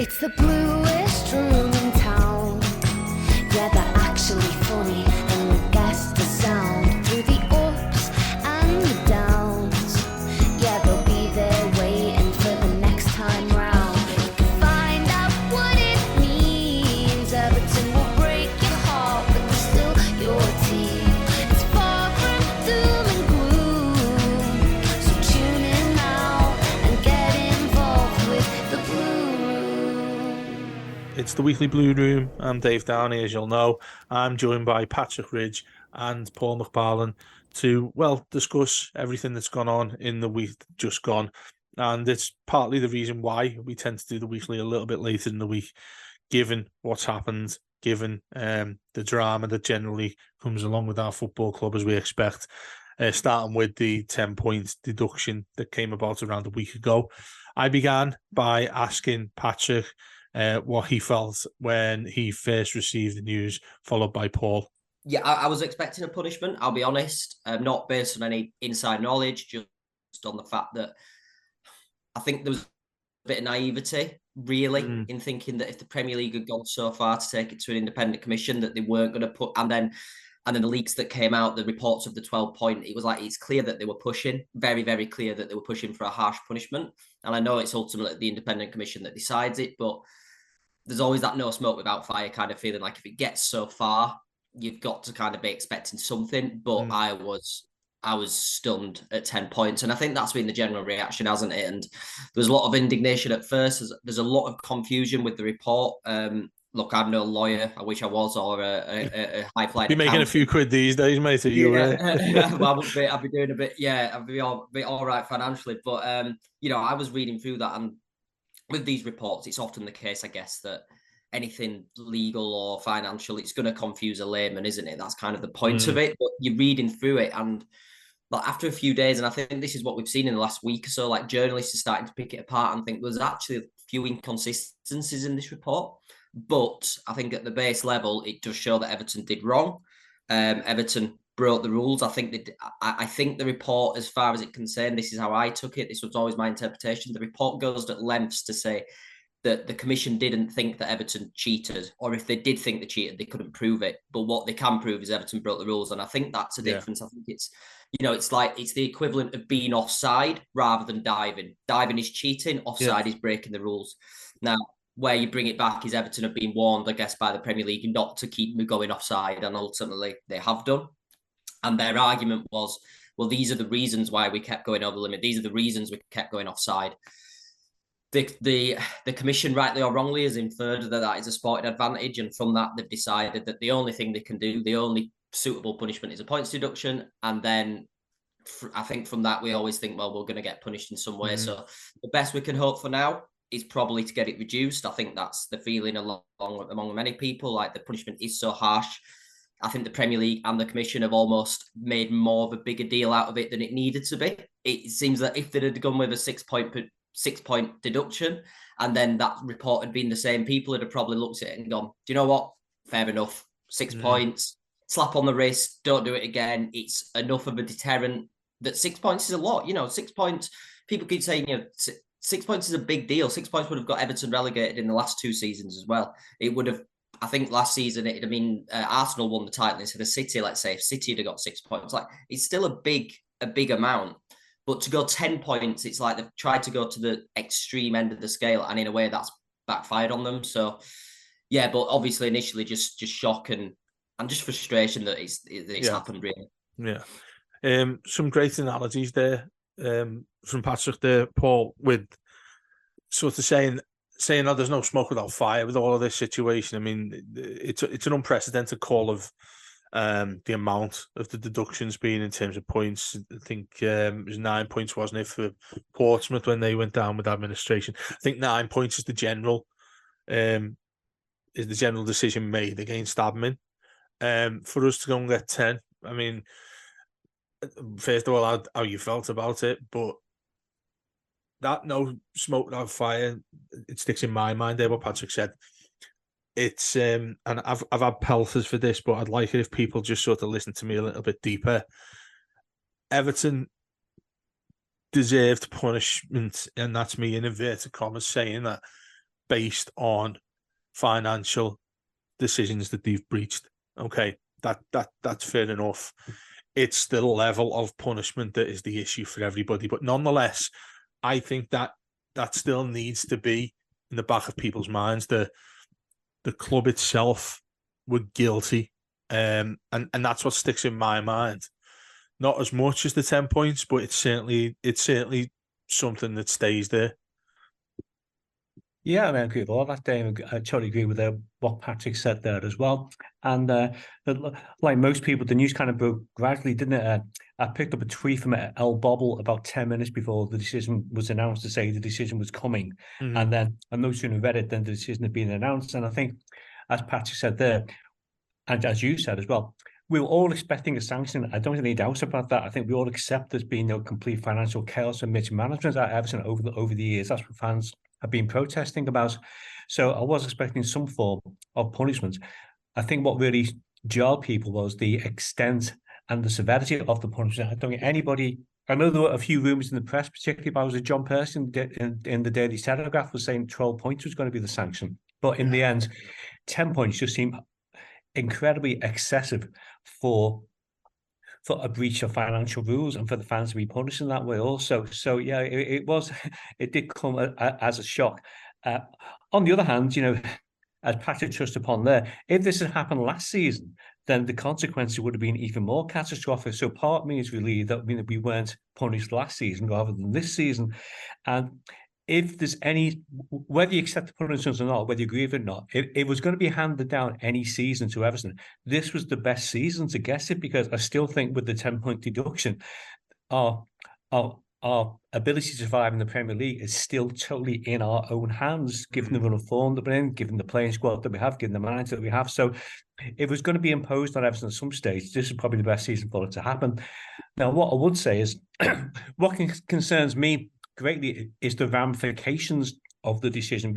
It's the bluest room in town. Yeah, they're actually funny and the guests the sound through the ups and the downs. Yeah, they'll be there waiting for the next time round. You can find out what it means. Everton will break your heart, but they're still your team. It's far from doom and gloom. So tune in now and get involved with the Blue Room. It's the Weekly Blue Room. I'm Dave Downey, as you'll know. I'm joined by Patrick Ridge and Paul McParlin to, well, discuss everything that's gone on in the week just gone. And it's partly the reason why we tend to do the weekly a little bit later in the week, given what's happened, given the drama that generally comes along with our football club, as we expect, starting with the 10-point deduction that came about around a week ago. I began by asking Patrick what he felt when he first received the news, followed by Paul. Yeah, I was expecting a punishment, I'll be honest, not based on any inside knowledge, just on the fact that I think there was a bit of naivety, really, in thinking that if the Premier League had gone so far to take it to an independent commission, that they weren't going to put, and then the leaks that came out, the reports of the 12-point, it was like, it's clear that they were pushing, very, very clear that they were pushing for a harsh punishment. And I know it's ultimately the independent commission that decides it, but there's always that no smoke without fire kind of feeling, like if it gets so far, you've got to kind of be expecting something. But I was stunned at 10 points. And I think that's been the general reaction, hasn't it? And there was a lot of indignation at first. There's a lot of confusion with the report. Look, I'm no lawyer. I wish I was, or a high-flying. You're making a few quid these days, mate. Are you? Well, I'd be doing a bit. Yeah, I'd be all right financially. But I was reading through that, and with these reports, it's often the case, I guess, that anything legal or financial, it's going to confuse a layman, isn't it? That's kind of the point of it. But you're reading through it, and like after a few days, and I think this is what we've seen in the last week or so, like journalists are starting to pick it apart and think there's actually a few inconsistencies in this report. But I think at the base level, it does show that Everton did wrong. Everton broke the rules. I think the report, as far as it concerned, this is how I took it. This was always my interpretation. The report goes at lengths to say that the commission didn't think that Everton cheated, or if they did think they cheated, they couldn't prove it. But what they can prove is Everton broke the rules, and I think that's a difference. I think it's it's the equivalent of being offside rather than diving. Diving is cheating, offside is breaking the rules. Now, where you bring it back is Everton have been warned, I guess, by the Premier League not to keep me going offside, and ultimately they have done. And their argument was, well, these are the reasons why we kept going over the limit. These are the reasons we kept going offside. The commission, rightly or wrongly, has inferred that is a sporting advantage, and from that they've decided that the only thing they can do, the only suitable punishment, is a points deduction. And then I think from that we always think, well, we're going to get punished in some way. So the best we can hope for now is probably to get it reduced. I think that's the feeling among many people. Like, the punishment is so harsh. I think the Premier League and the Commission have almost made more of a bigger deal out of it than it needed to be. It seems that if they'd have gone with a six-point deduction, and then that report had been the same, people would have probably looked at it and gone, do you know what? Fair enough. 6 points, slap on the wrist, don't do it again. It's enough of a deterrent that 6 points is a lot. 6 points, people keep saying, 6 points is a big deal. 6 points would have got Everton relegated in the last 2 seasons as well. It would have, I think last season, it'd have been Arsenal won the title instead of City. Let's say if City had got 6 points, like, it's still a big amount. But to go 10 points, it's like they've tried to go to the extreme end of the scale, and in a way that's backfired on them. So, yeah, but obviously initially just shock and just frustration that it's happened, really. Yeah. Some great analogies there from Patrick there, Paul, with sort of saying, oh, there's no smoke without fire with all of this situation. I mean, it's an unprecedented call of the amount of the deductions being in terms of points. I think it was 9 points, wasn't it, for Portsmouth when they went down with administration. I think 9 points is the general decision made against admin. For us to go and get 10, I mean, first of all, how you felt about it, but that no smoke without fire, it sticks in my mind there, what Patrick said. It's and I've had pelters for this, but I'd like it if people just sort of listen to me a little bit deeper. Everton deserved punishment, and that's me in inverted commas saying that, based on financial decisions that they've breached. Okay, that's fair enough. It's the level of punishment that is the issue for everybody. But nonetheless, I think that still needs to be in the back of people's minds. The club itself were guilty, and that's what sticks in my mind. Not as much as the 10 points, but it's certainly something that stays there. Yeah, I mean, I agree with all that, Dave. I totally agree with what Patrick said there as well. And like most people, the news kind of broke gradually, didn't it? I picked up a tweet from El Bobble about 10 minutes before the decision was announced to say the decision was coming. And then I no sooner read it than the decision had been announced. And I think, as Patrick said there, and as you said as well, we were all expecting a sanction. I don't have any doubts about that. I think we all accept there's been no complete financial chaos and mismanagement at Everton over the years. That's what fans have been protesting about. So I was expecting some form of punishment. I think what really jarred people was the extent and the severity of the punishment. I don't think anybody. I know there were a few rumours in the press, particularly about John Person in the Daily Telegraph was saying 12 points was going to be the sanction. But in the end, 10 points just seemed incredibly excessive for a breach of financial rules and for the fans to be punished in that way also. So yeah, it did come as a shock. On the other hand, as Patrick touched upon there, if this had happened last season, then the consequences would have been even more catastrophic. So part of me is relieved that we weren't punished last season rather than this season. And if there's any, whether you accept the punishments or not, whether you agree with it or not, it was going to be handed down any season to Everton. This was the best season to guess it, because I still think with the 10-point deduction, our ability to survive in the Premier League is still totally in our own hands, given the run of form that we're in, given the playing squad that we have, given the manager that we have. So if it was going to be imposed on Everton at some stage, this is probably the best season for it to happen. Now, what I would say is, what concerns me greatly is the ramifications of the decision,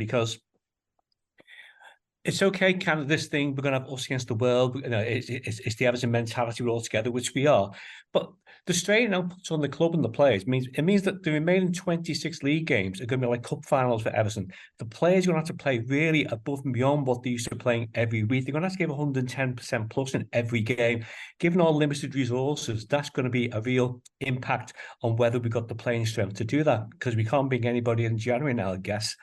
it's okay, kind of this thing, we're going to have us against the world. It's the Everton mentality, we're all together, which we are. But the strain now puts on the club and the players means that the remaining 26 league games are going to be like cup finals for Everton. The players are going to have to play really above and beyond what they used to playing every week. They're going to have to give 110% plus in every game. Given our limited resources, that's going to be a real impact on whether we've got the playing strength to do that, because we can't bring anybody in January now, I guess.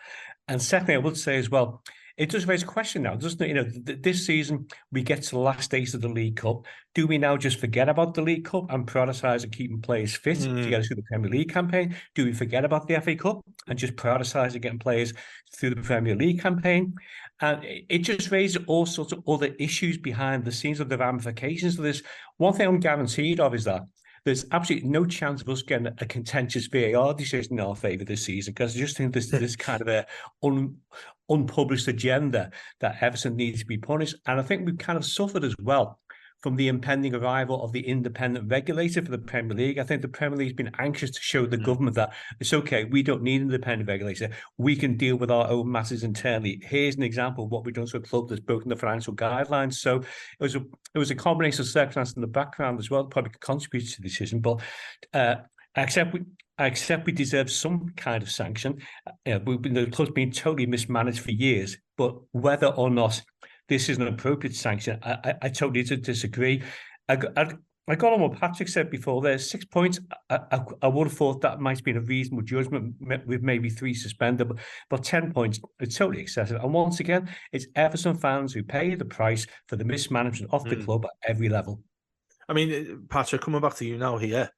And secondly, I would say as well, it does raise a question now, doesn't it? This season, we get to the last days of the League Cup. Do we now just forget about the League Cup and prioritise on keeping players fit to get us through the Premier League campaign? Do we forget about the FA Cup and just prioritise on getting players through the Premier League campaign? And it just raises all sorts of other issues behind the scenes of the ramifications of this. One thing I'm guaranteed of is that there's absolutely no chance of us getting a contentious VAR decision in our favour this season, because I just think this kind of a unpublished agenda that Everton needs to be punished. And I think we've kind of suffered as well from the impending arrival of the independent regulator for the Premier League. I think the Premier League's been anxious to show the government that it's okay, we don't need an independent regulator. We can deal with our own matters internally. Here's an example of what we've done to a club that's broken the financial guidelines. So it was a combination of circumstances in the background as well that probably contributed to the decision. But I accept we deserve some kind of sanction. The club's been totally mismanaged for years, but whether or not this is an appropriate sanction, I totally disagree. I got on what Patrick said before. There's 6 points. I would have thought that might have been a reasonable judgment with maybe 3 suspended, but 10 points is totally excessive. And once again, it's Everton fans who pay the price for the mismanagement of the club at every level. I mean, Patrick, coming back to you now here,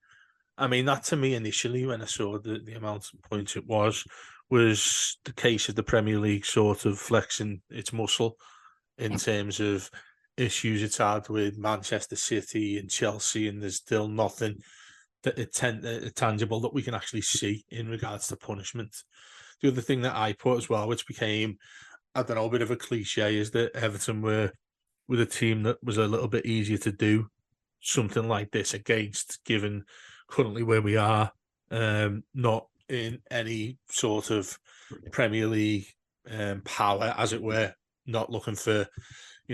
I mean, that to me initially, when I saw the amount of points it was the case of the Premier League sort of flexing its muscle in terms of issues it's had with Manchester City and Chelsea, and there's still nothing tangible that we can actually see in regards to punishment. The other thing that I put as well, which became, I don't know, a bit of a cliche, is that Everton were a team that was a little bit easier to do something like this against, given currently where we are, not in any sort of Premier League power, as it were, not looking for,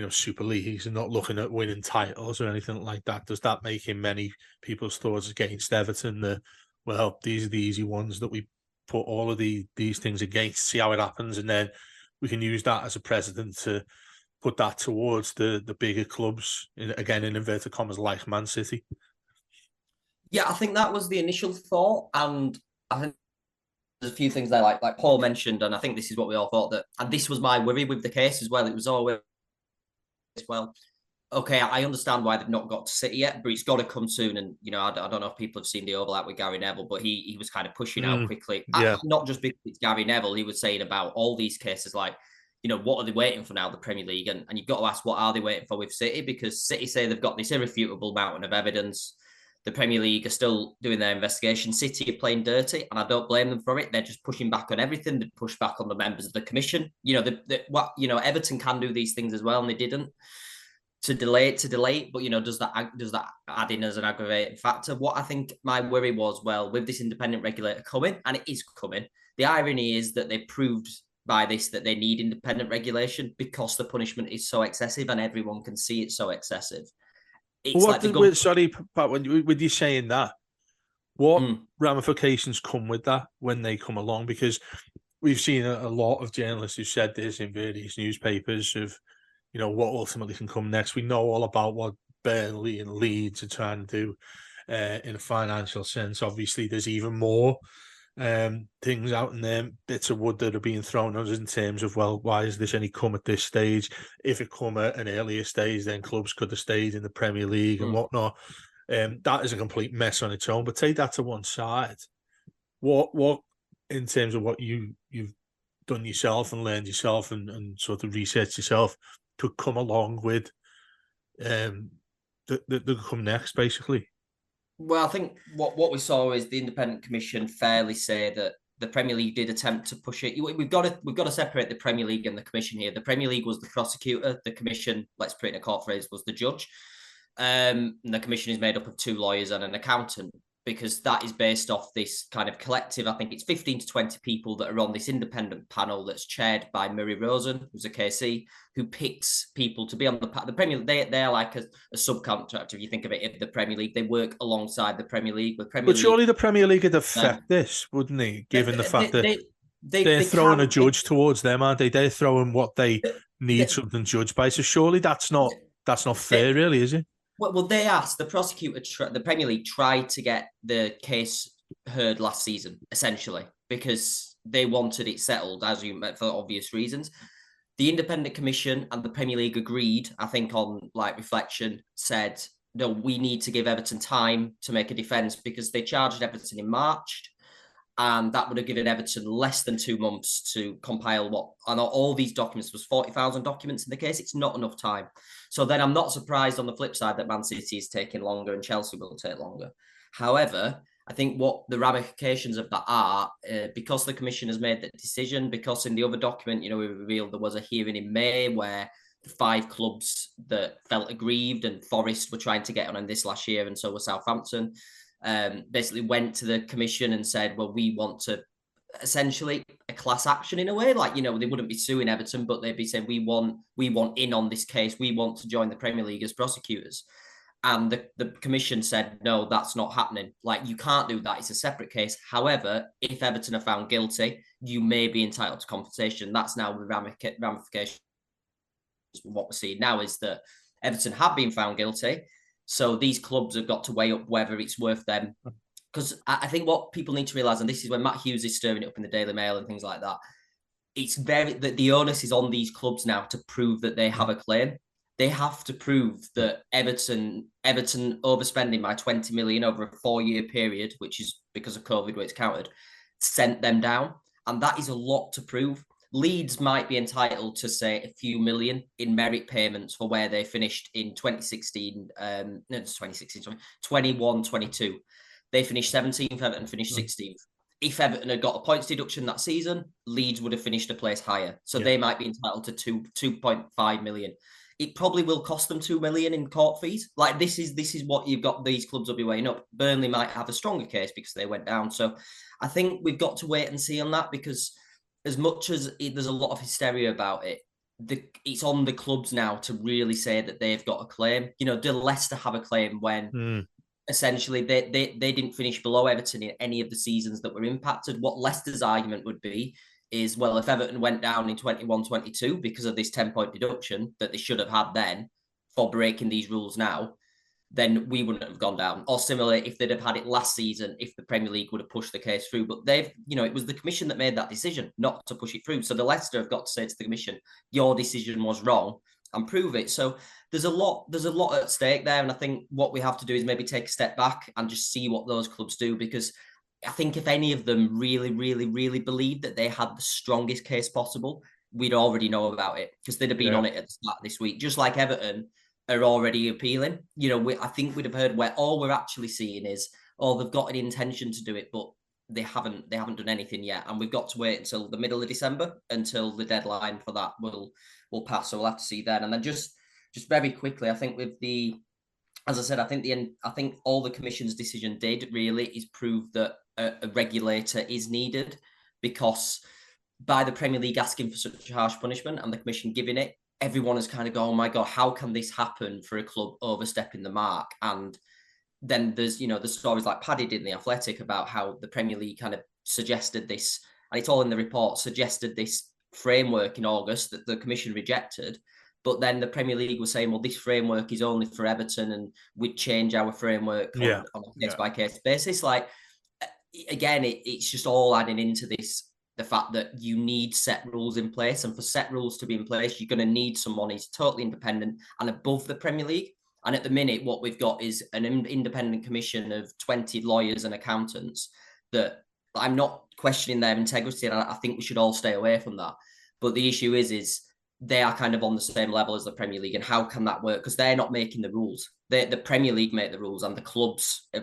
Super Leagues and not looking at winning titles or anything like that. Does that make in many people's thoughts against Everton that, well, these are the easy ones that we put all of these things against, see how it happens, and then we can use that as a precedent to put that towards the bigger clubs, again, in inverted commas, like Man City. Yeah, I think that was the initial thought, and I think there's a few things there, like Paul mentioned, and I think this is what we all thought, that, and this was my worry with the case as well. It was always, well, okay, I understand why they've not got to City yet, but it's got to come soon. And I don't know if people have seen the overlap with Gary Neville, but he was kind of pushing out quickly. Yeah. Not just because it's Gary Neville, he was saying about all these cases, like, what are they waiting for now, the Premier League? And you've got to ask, what are they waiting for with City? Because City say they've got this irrefutable mountain of evidence. The Premier League are still doing their investigation. City are playing dirty, and I don't blame them for it. They're just pushing back on everything. They push back on the members of the commission. Everton can do these things as well, and they didn't. To delay it, but does that add in as an aggravating factor? What I think my worry was, well, with this independent regulator coming, and it is coming, the irony is that they proved by this that they need independent regulation because the punishment is so excessive and everyone can see it's so excessive. Sorry, Pat, when you're saying that, what ramifications come with that when they come along? Because we've seen a lot of journalists who said this in various newspapers of, what ultimately can come next. We know all about what Burnley and Leeds are trying to do in a financial sense. Obviously, there's even more things out in there, bits of wood that are being thrown at us in terms of, well, why is this only come at this stage? If it come at an earlier stage, then clubs could have stayed in the Premier League and whatnot. That is a complete mess on its own. But take that to one side. What in terms of what you've done yourself and learned yourself and sort of researched yourself could come along with the come next, basically? Well, I think what we saw is the independent commission fairly say that the Premier League did attempt to push it. We've got to separate the Premier League and the commission here. The Premier League was the prosecutor. The commission, let's put it in a court phrase, was the judge. And the commission is made up of 2 lawyers and an accountant, because that is based off this kind of collective, I think it's 15 to 20 people that are on this independent panel that's chaired by Murray Rosen, who's a KC, who picks people to be on the Premier League. They're like a subcontractor, if you think of it, in the Premier League. They work alongside the Premier League. But surely the Premier League would affect this, wouldn't they? Given the fact that they're throwing a judge towards them, aren't they? They're throwing what they need something judged by. So surely that's not fair, really, is it? Well, they asked the prosecutor, the Premier League tried to get the case heard last season, essentially, because they wanted it settled, for obvious reasons. The independent commission and the Premier League agreed, I think on reflection, said, no, we need to give Everton time to make a defence, because they charged Everton in March, and that would have given Everton less than 2 months to compile all these documents. Was 40,000 documents in the case. It's not enough time. So then I'm not surprised on the flip side that Man City is taking longer and Chelsea will take longer. However, I think what the ramifications of that are, because the commission has made that decision, because in the other document, we revealed there was a hearing in May where the 5 clubs that felt aggrieved, and Forest were trying to get on this last year, and so was Southampton, basically went to the commission and said, well, we want to essentially a class action in a way, they wouldn't be suing Everton, but they'd be saying, we want in on this case, we want to join the Premier League as prosecutors. And the commission said, no, that's not happening. You can't do that. It's a separate case. However, if Everton are found guilty, you may be entitled to compensation. That's now the ramification. What we're seeing now is that Everton have been found guilty. So these clubs have got to weigh up whether it's worth them. Because I think what people need to realise, and this is when Matt Hughes is stirring it up in the Daily Mail and things like that, it's the onus is on these clubs now to prove that they have a claim. They have to prove that Everton overspending by 20 million over a 4-year period, which is because of COVID where it's counted, sent them down. And that is a lot to prove. Leeds might be entitled to, say, a few million in merit payments for where they finished in 2016, 21-22. They finished 17th, Everton finished 16th. If Everton had got a points deduction that season, Leeds would have finished a place higher. So they might be entitled to 2.5 million. It probably will cost them 2 million in court fees. This is what you've got. These clubs will be weighing up. Burnley might have a stronger case because they went down. So I think we've got to wait and see on that, because as much as there's a lot of hysteria about it, it's on the clubs now to really say that they've got a claim. Did Leicester have a claim when essentially they didn't finish below Everton in any of the seasons that were impacted? What Leicester's argument would be, is, well, if Everton went down in 21-22 because of this 10-point deduction that they should have had then for breaking these rules now, then we wouldn't have gone down. Or similarly, if they'd have had it last season, if the Premier League would have pushed the case through. But they've, it was the Commission that made that decision not to push it through. So the Leicester have got to say to the Commission, your decision was wrong and prove it. So there's a lot at stake there. And I think what we have to do is maybe take a step back and just see what those clubs do, because I think if any of them really, really, really believed that they had the strongest case possible, we'd already know about it, because they'd have been on it at the start of this week, just like Everton are already appealing. I think we'd have heard where all we're actually seeing is, they've got an intention to do it, but they haven't done anything yet. And we've got to wait until the middle of December until the deadline for that will pass. So we'll have to see then. And then just very quickly, I think with as I said, I think all the Commission's decision did really is prove that a regulator is needed, because by the Premier League asking for such a harsh punishment and the Commission giving it, everyone has kind of gone, oh my God, how can this happen for a club overstepping the mark? And then there's, the stories like Paddy did in The Athletic about how the Premier League kind of suggested this, and it's all in the report, suggested this framework in August that the Commission rejected. But then the Premier League was saying, well, this framework is only for Everton and we'd change our framework on a case-by-case basis. Like, again, it's just all adding into this, the fact that you need set rules in place. And for set rules to be in place, you're going to need someone who's totally independent and above the Premier League. And at the minute, what we've got is an independent commission of 20 lawyers and accountants that I'm not questioning their integrity. And I think we should all stay away from that. But the issue is they are kind of on the same level as the Premier League. And how can that work? Because they're not making the rules. The Premier League make the rules, and the clubs, a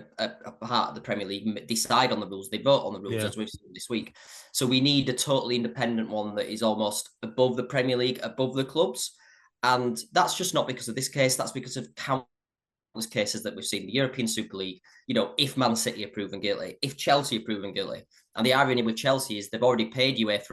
part of the Premier League, decide on the rules. They vote on the rules, as we've seen this week. So we need a totally independent one that is almost above the Premier League, above the clubs. And that's just not because of this case. That's because of countless cases that we've seen. The European Super League, if Man City are proven guilty, if Chelsea are proven guilty. And the irony with Chelsea is they've already paid UEFA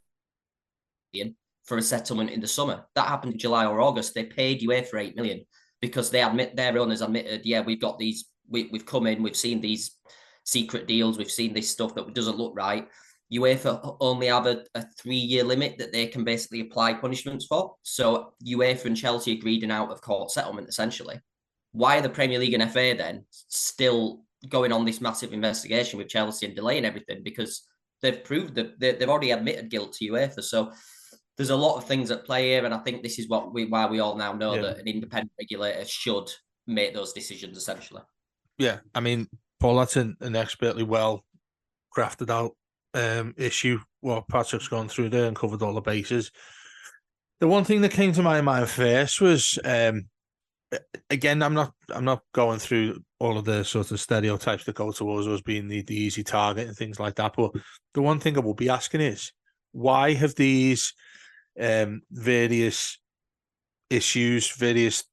for a settlement in the summer. That happened in July or August. They paid UEFA 8 million because their owners admitted, we've got these, we've come in, we've seen these secret deals, we've seen this stuff that doesn't look right. UEFA only have a 3-year limit that they can basically apply punishments for. So UEFA and Chelsea agreed an out-of-court settlement, essentially. Why are the Premier League and FA then still going on this massive investigation with Chelsea and delaying everything? Because they've proved that they've already admitted guilt to UEFA. So there's a lot of things at play here, and I think this is why we all now know that an independent regulator should make those decisions, essentially. Yeah, I mean, Paul, that's an expertly well crafted out issue. What Patric's gone through there and covered all the bases. The one thing that came to my mind first was, again, I'm not going through all of the sort of stereotypes that go towards us being the easy target and things like that. But the one thing I will be asking is, why have these various issues, various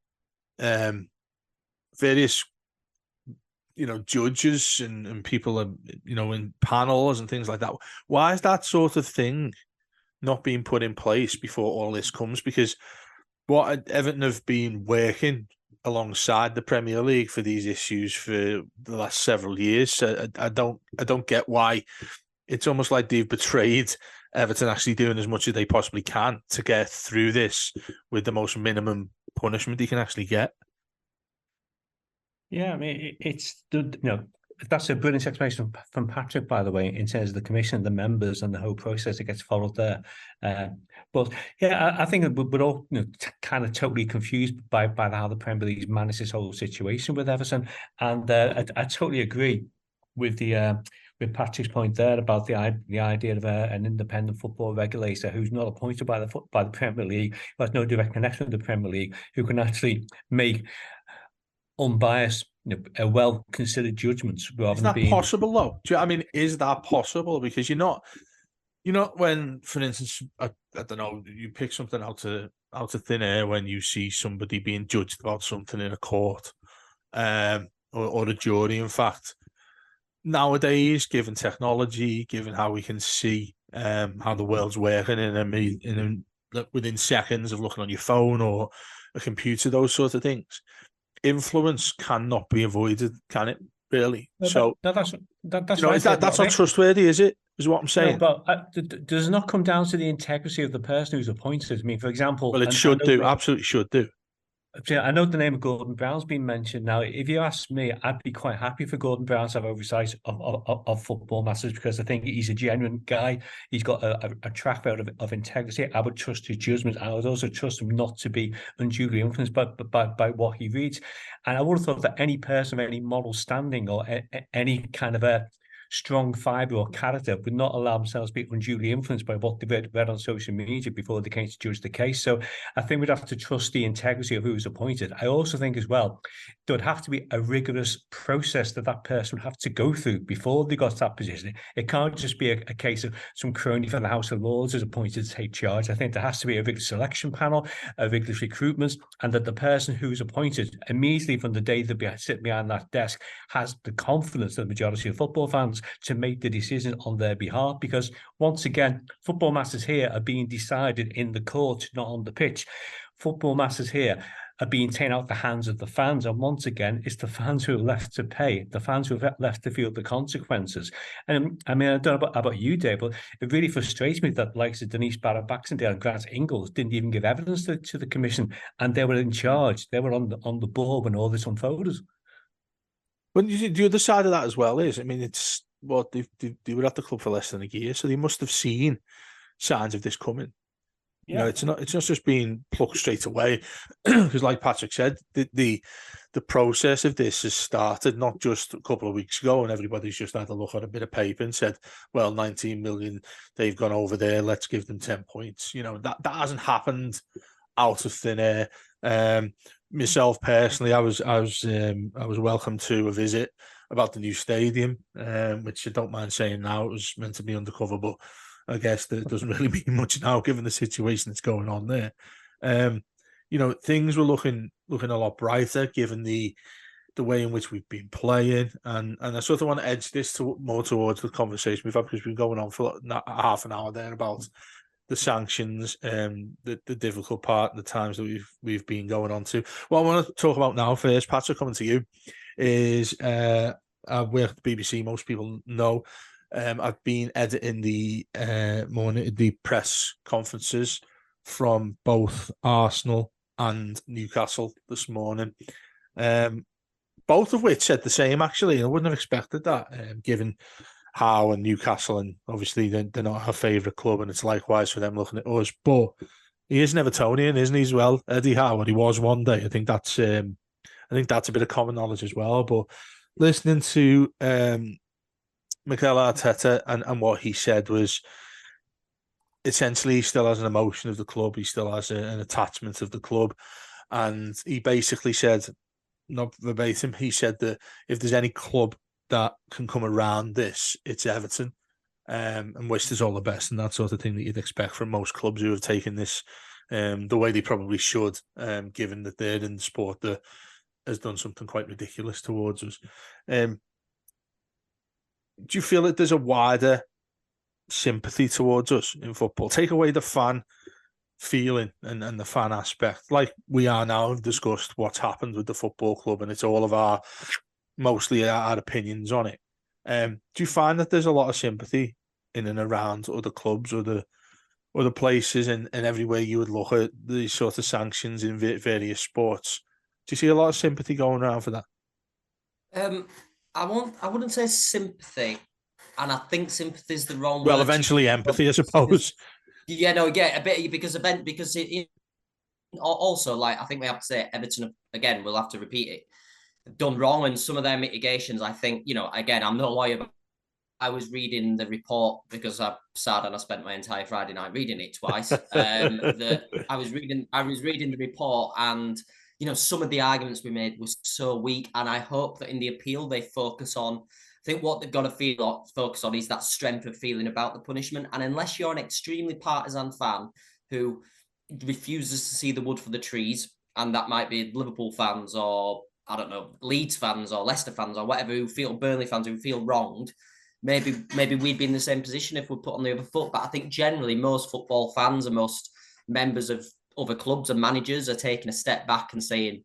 judges and people are, in panels and things like that, why is that sort of thing not being put in place before all this comes? Because what Everton have been working alongside the Premier League for these issues for the last several years. So I don't get why. It's almost like they've betrayed Everton actually doing as much as they possibly can to get through this with the most minimum punishment they can actually get. Yeah, I mean, that's a brilliant explanation from Patrick, by the way, in terms of the commission, the members, and the whole process that gets followed there. But yeah, I think we're all kind of totally confused by how the Premier League managed this whole situation with Everton, and I totally agree with with Patrick's point there about the idea of an independent football regulator who's not appointed by the Premier League, who has no direct connection with the Premier League, who can actually make unbiased, well-considered judgments rather than being... Is that possible, though? I mean, is that possible? Because you're not when, for instance, I don't know, you pick something out of thin air when you see somebody being judged about something in a court, or a jury, in fact. Nowadays, given technology, given how we can see how the world's working within seconds of looking on your phone or a computer, those sorts of things, influence cannot be avoided, can it? Really? That's right. That's not trustworthy, is it? is what I'm No, saying. but does not come down to the integrity of the person who's appointed. I mean, for example, Well, it should do, absolutely should do. I know the name of Gordon Brown's been mentioned. Now, if you ask me, I'd be quite happy for Gordon Brown to have oversight of football matters, because I think he's a genuine guy. He's got a track record of integrity. I would trust his judgment. I would also trust him not to be unduly influenced by what he reads. And I would have thought that any person of any moral standing or any kind of a strong fibre or character would not allow themselves to be unduly influenced by what they read on social media before they came to judge the case. So I think we'd have to trust the integrity of who's appointed. I also think as well, there would have to be a rigorous process that person would have to go through before they got to that position. It can't just be a case of some crony from the House of Lords is appointed to take charge. I think there has to be a rigorous selection panel, a rigorous recruitment, and that the person who's appointed immediately from the day they sit behind that desk has the confidence of the majority of football fans to make the decision on their behalf. Because once again, football matters here are being decided in the court, not on the pitch. Football matters here are being taken out of the hands of the fans. And once again, it's the fans who are left to pay, the fans who are left to feel the consequences. And I mean, I don't know about you, Dave, but it really frustrates me that likes of Denise Barrett-Baxendale and Grant Ingles didn't even give evidence to the commission, and they were in charge. They were on the board when all this unfolded. But the other side of that as well is, I mean, it's what they were at the club for less than a year, so they must have seen signs of this coming. Yeah. You know, it's not just being plucked straight away, because, like Patrick said, the process of this has started not just a couple of weeks ago, and everybody's just had a look at a bit of paper and said, "Well, 19 million, they've gone over there. Let's give them 10 points." You know, that hasn't happened out of thin air. Myself personally, I was welcome to a visit about the new stadium, which I don't mind saying now. It was meant to be undercover, but I guess that doesn't really mean much now, given the situation that's going on there. You know, things were looking a lot brighter, given the way in which we've been playing, and I sort of want to edge this more towards the conversation we've had, because we've been going on for half an hour there about the sanctions, the difficult part, the times that we've been going on to. What I want to talk about now first, Patrick, coming to you, is I work at the BBC. Most people know. I've been editing the press conferences from both Arsenal and Newcastle this morning, both of which said the same, actually. I wouldn't have expected that, given how and Newcastle, and obviously they're not our favourite club, and it's likewise for them looking at us. But he is an Evertonian, isn't he, as well, Eddie Howe? He was one day. I think that's a bit of common knowledge as well. But listening to Mikel Arteta and what he said was, essentially, he still has an emotion of the club. He still has an attachment of the club. And he basically said, not verbatim, he said that if there's any club that can come around this, it's Everton, and wished us all the best, and that sort of thing that you'd expect from most clubs who have taken this the way they probably should, given that they're in the sport that has done something quite ridiculous towards us. Do you feel that there's a wider sympathy towards us in football? Take away the fan feeling and the fan aspect, like we are now, have discussed what's happened with the football club, and it's all of mostly our opinions on it. Do you find that there's a lot of sympathy in and around other clubs or the places and everywhere you would look at these sort of sanctions in various sports? Do you see a lot of sympathy going around for that? I wouldn't say sympathy, and I think sympathy is the wrong word. Well, eventually empathy, I suppose. Yeah, no, yeah, a bit, because it also, like, I think we have to say Everton, again, we'll have to repeat it, done wrong, and some of their mitigations, I think, you know, again, I'm no lawyer, but I was reading the report because I'm sad and I spent my entire Friday night reading it twice. I was reading the report, and you know, some of the arguments we made was so weak, and I hope that in the appeal they focus on. I think what they've got to focus on is that strength of feeling about the punishment. And unless you're an extremely partisan fan who refuses to see the wood for the trees, and that might be Liverpool fans or, I don't know, Leeds fans or Leicester fans or whatever, Burnley fans who feel wronged, maybe we'd be in the same position if we're put on the other foot. But I think generally most football fans and most members of other clubs and managers are taking a step back and saying,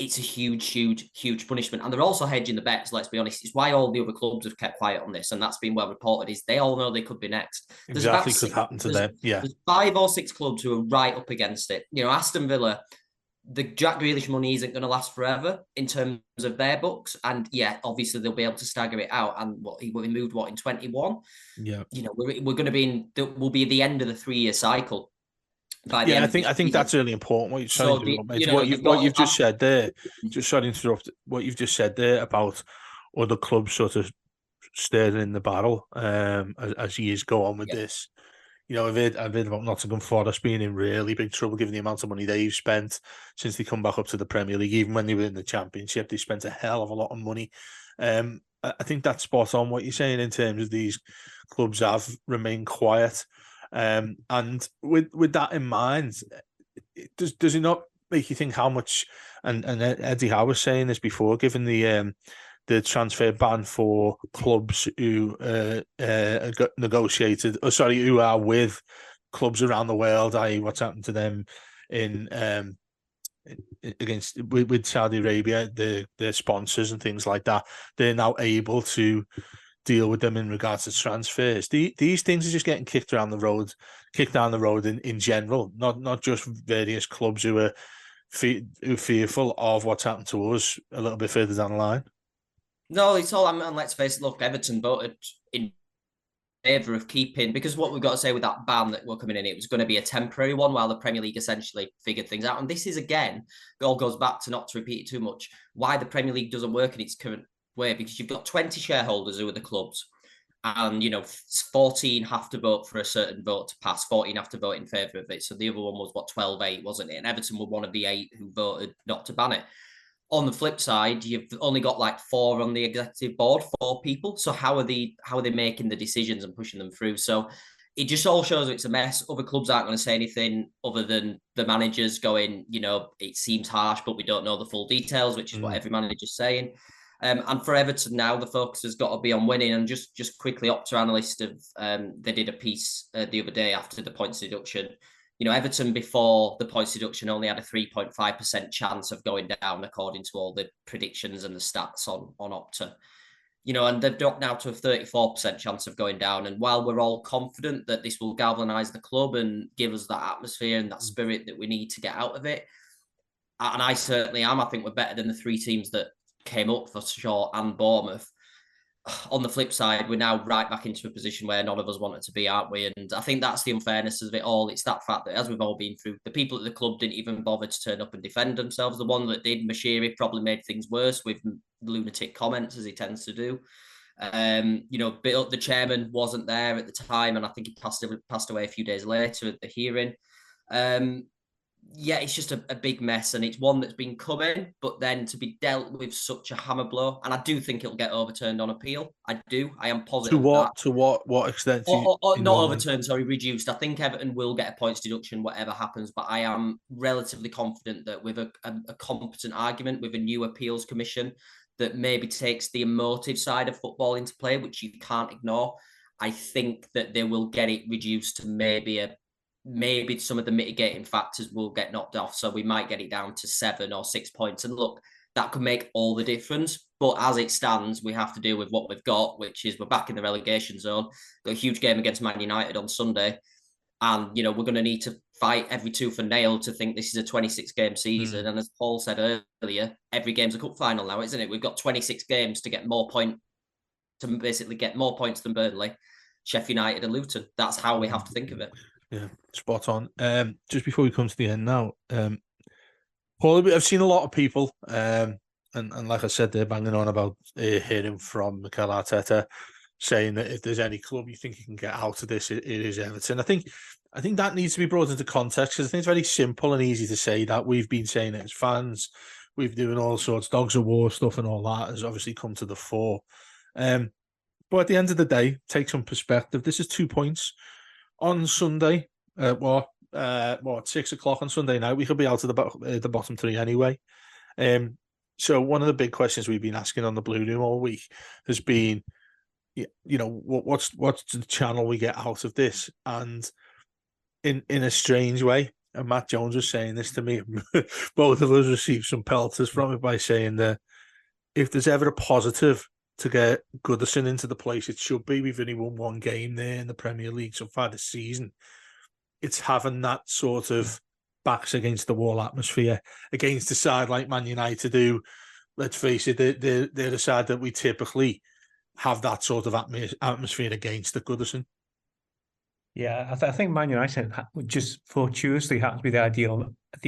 it's a huge punishment. And they're also hedging the bets, let's be honest. It's why all the other clubs have kept quiet on this, and that's been well reported, is they all know they could be next. Exactly, could happen to them. Yeah. There's 5 or 6 clubs who are right up against it. You know, Aston Villa, the Jack Grealish money isn't going to last forever in terms of their books. And yeah, obviously they'll be able to stagger it out. And he moved in 21? Yeah. You know, we're going to be we'll be at the end of the 3-year cycle. I think that's really important. What you've just said there, just sorry to interrupt. What you've just said there about other clubs sort of stirring in the barrel as years go on with this. You know, I've heard about Nottingham Forest being in really big trouble given the amount of money they've spent since they come back up to the Premier League. Even when they were in the Championship, they spent a hell of a lot of money. I think that's spot on what you're saying in terms of these clubs have remained quiet. And with that in mind, does it not make you think how much? And Eddie Howe was saying this before, given the transfer ban for clubs who who are with clubs around the world, i.e., what's happened to them with Saudi Arabia, their sponsors and things like that. They're now able to deal with them in regards to transfers. These things are just getting kicked down the road in general, not just various clubs who are fearful of what's happened to us a little bit further down the line. No, it's all. And let's face it. Look, Everton voted in favour of keeping, because what we've got to say with that ban that we're coming in, it was going to be a temporary one while the Premier League essentially figured things out. And this is, again, it all goes back to, not to repeat it too much, why the Premier League doesn't work in its current way, because you've got 20 shareholders who are the clubs, and 14 have to vote for a certain vote to pass, 14 have to vote in favour of it. So the other one was 12-8, wasn't it? And Everton were one of the 8 who voted not to ban it. On the flip side, you've only got like 4 on the executive board, 4 people. So how are they making the decisions and pushing them through? So it just all shows it's a mess. Other clubs aren't going to say anything other than the managers going, it seems harsh, but we don't know the full details, which is what every manager's saying. And for Everton now, the focus has got to be on winning. And just quickly, Opta analyst they did a piece the other day after the points deduction. Everton before the points deduction only had a 3.5% chance of going down, according to all the predictions and the stats on Opta. And they've dropped now to a 34% chance of going down. And while we're all confident that this will galvanise the club and give us that atmosphere and that spirit that we need to get out of it, and I certainly am, I think we're better than the 3 teams that came up for sure and Bournemouth. On the flip side, we're now right back into a position where none of us wanted to be, aren't we? And I think that's the unfairness of it all. It's that fact that, as we've all been through, the people at the club didn't even bother to turn up and defend themselves. The one that did, Mashiri, probably made things worse with lunatic comments, as he tends to do. The chairman wasn't there at the time, and I think he passed away a few days later at the hearing. It's just a big mess, and it's one that's been coming, but then to be dealt with such a hammer blow, and I do think it'll get overturned on appeal. I am positive. To what extent? Not overturned, sorry, reduced. I think Everton will get a points deduction, whatever happens, but I am relatively confident that with a competent argument, with a new appeals commission that maybe takes the emotive side of football into play, which you can't ignore, I think that they will get it reduced to maybe some of the mitigating factors will get knocked off. So we might get it down to 7 or 6 points. And look, that could make all the difference. But as it stands, we have to deal with what we've got, which is we're back in the relegation zone. Got a huge game against Man United on Sunday. And, we're going to need to fight every tooth and nail to think this is a 26-game season. And as Paul said earlier, every game's a cup final now, isn't it? We've got 26 games to get more points than Burnley, Sheffield United and Luton. That's how we have to think of it. Yeah, spot on. Just before we come to the end now, Paul, I've seen a lot of people, and like I said, they're banging on about hearing from Mikel Arteta saying that if there's any club you think you can get out of this, it is Everton. I think that needs to be brought into context, because I think it's very simple and easy to say that. We've been saying it as fans. We've been doing all sorts, dogs of war stuff and all that has obviously come to the fore. But at the end of the day, take some perspective. This is 2 points. On Sunday, 6 o'clock on Sunday night, we could be out of the bottom 3 anyway. So one of the big questions we've been asking on the Blue Room all week has been, what's the channel we get out of this? And in a strange way, and Matt Jones was saying this to me. Both of us received some pelters from it by saying that if there's ever a positive to get Goodison into the place it should be, we've only won one game there in the Premier League so far this season. It's having that sort of backs against the wall atmosphere against a side like Man United who, let's face it, they're a side that we typically have that sort of atmosphere against at Goodison. Yeah, I think Man United just fortuitously happen to be the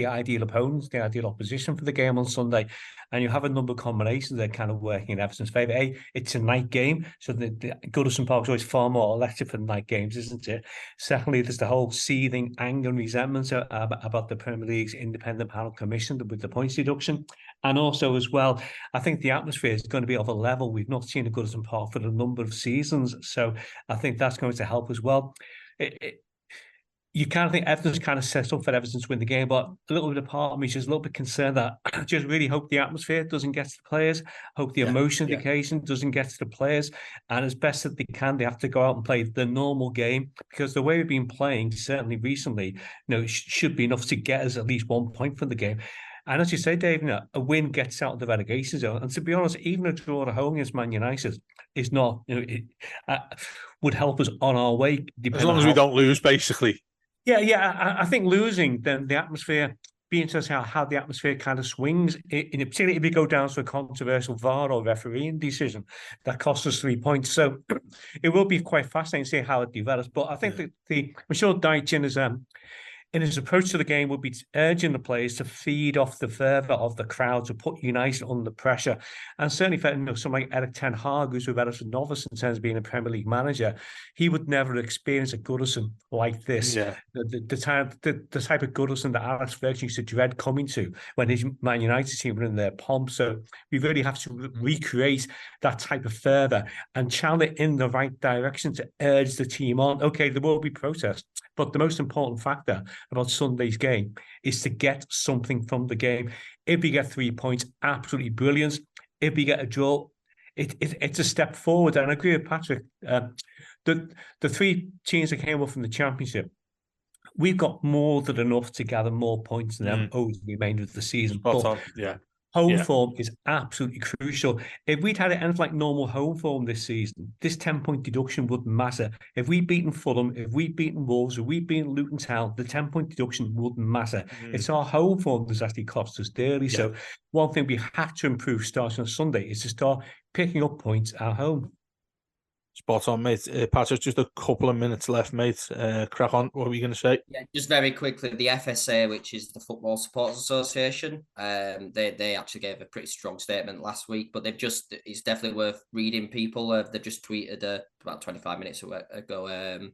ideal opponents, the ideal opposition for the game on Sunday. And you have a number of combinations that are kind of working in Everton's favour. It's a night game, so the Goodison Park is always far more electric for night games, isn't it? Secondly, there's the whole seething anger and resentment about the Premier League's independent panel commission with the points deduction. And also, as well, I think the atmosphere is going to be of a level we've not seen at Goodison Park for a number of seasons. So I think that's going to help as well. You kind of think Everton's kind of set up for Everton to win the game, but a little bit of part of me is just a little bit concerned that I just really hope the atmosphere doesn't get to the players, hope the emotion of the occasion doesn't get to the players, and as best as they can, they have to go out and play the normal game, because the way we've been playing, certainly recently, should be enough to get us at least 1 point from the game. And as you say, Dave, a win gets out of the relegation zone. And to be honest, even a draw at home against Man United is not, would help us on our way. As long as we don't lose, basically. Yeah. I think losing, then the atmosphere, be interesting how the atmosphere kind of swings, particularly if we go down to a controversial VAR or refereeing decision that costs us 3 points. So it will be quite fascinating to see how it develops. But I think that I'm sure Dyche is in his approach to the game would be urging the players to feed off the fervour of the crowd, to put United under pressure. And certainly for someone like Erik ten Hag, who's a relative novice in terms of being a Premier League manager, he would never experience a Goodison like this. Yeah. The type of Goodison that Alex Ferguson used to dread coming to when his Man United team were in their pomp. So we really have to recreate that type of fervour and channel it in the right direction to urge the team on. Okay, there will be protests, but the most important factor about Sunday's game is to get something from the game. If we get 3 points, absolutely brilliant. If we get a draw, it's a step forward. And I agree with Patrick. The three teams that came up from the Championship, we've got more than enough to gather more points than them over the remainder of the season. Spot on. Home form is absolutely crucial. If we'd had it anything like normal home form this season, this 10-point deduction wouldn't matter. If we'd beaten Fulham, if we'd beaten Wolves, if we'd beaten Luton Town, the 10-point deduction wouldn't matter. It's our home form that's actually cost us dearly. Yeah. So one thing we have to improve starting on Sunday is to start picking up points at home. Spot on, mate. Patrick, just a couple of minutes left, mate. Crack on. What were you going to say? Yeah, just very quickly, the FSA, which is the Football Supporters Association, they actually gave a pretty strong statement last week, but it's definitely worth reading, people. They've just tweeted about 25 minutes ago,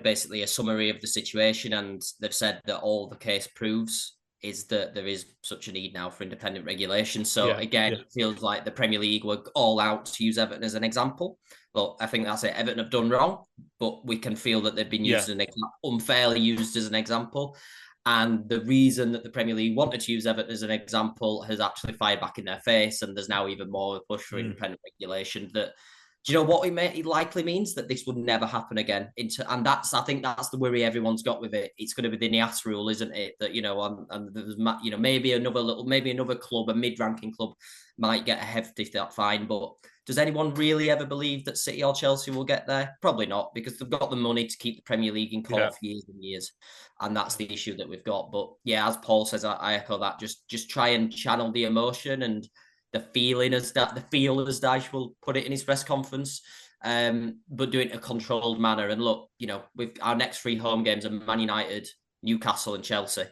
basically a summary of the situation, and they've said that all the case proves is that there is such a need now for independent regulation. So it feels like the Premier League were all out to use Everton as an example. Well, I think that's it. Everton have done wrong, but we can feel that they've been used unfairly used as an example. And the reason that the Premier League wanted to use Everton as an example has actually fired back in their face. And there's now even more of a push for independent regulation that, do you know what it likely means? That this would never happen again. And I think that's the worry everyone's got with it. It's going to be the Nias rule, isn't it? That, and there's, maybe another club, a mid-ranking club, might get a hefty fine. But does anyone really ever believe that City or Chelsea will get there? Probably not, because they've got the money to keep the Premier League in call for years and years. And that's the issue that we've got. But yeah, as Paul says, I echo that. Just try and channel the emotion and the feeling, as Dyche will put it in his press conference, but do it in a controlled manner. And look, with our next 3 home games are Man United, Newcastle, and Chelsea.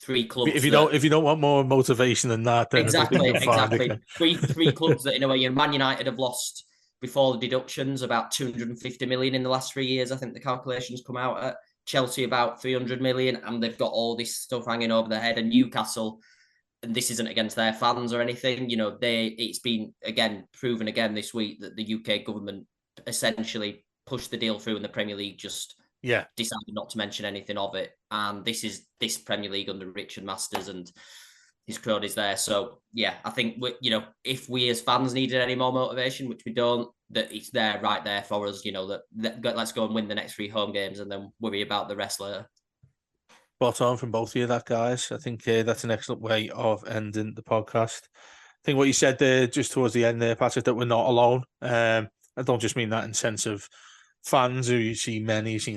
3 clubs. If you don't want more motivation than that, then exactly. 3 clubs that, in a way, Man United have lost before the deductions about 250 million in the last 3 years. I think the calculations come out at Chelsea about 300 million, and they've got all this stuff hanging over their head. And Newcastle, and this isn't against their fans or anything, it's been proven again this week that the UK government essentially pushed the deal through, and the Premier League just decided not to mention anything of it. And this is Premier League under Richard Masters, and his cronies there. So yeah, I think if we as fans needed any more motivation, which we don't, that it's there right there for us. That let's go and win the next 3 home games and then worry about the rest later. Spot on from both of you, that guys. I think that's an excellent way of ending the podcast. I think what you said there just towards the end there, Patrick, that we're not alone. I don't just mean that in sense of fans who you've seen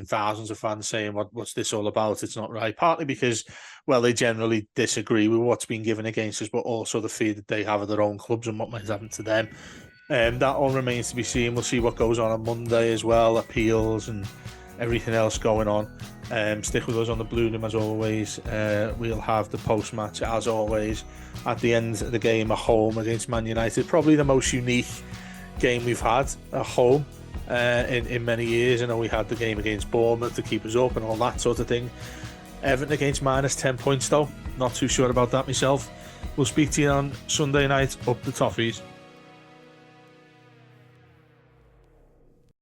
thousands of fans saying, what's this all about? It's not right. Partly because, well, they generally disagree with what's been given against us, but also the fear that they have of their own clubs and what might happen to them. That all remains to be seen. We'll see what goes on Monday as well, appeals and everything else going on. Stick with us on the Blue Room as always. We'll have the post-match as always at the end of the game at home against Man United. Probably the most unique game we've had at home in many years. I know we had the game against Bournemouth to keep us up and all that sort of thing. Everton against minus 10 points though. Not too sure about that myself. We'll speak to you on Sunday night. Up the Toffees.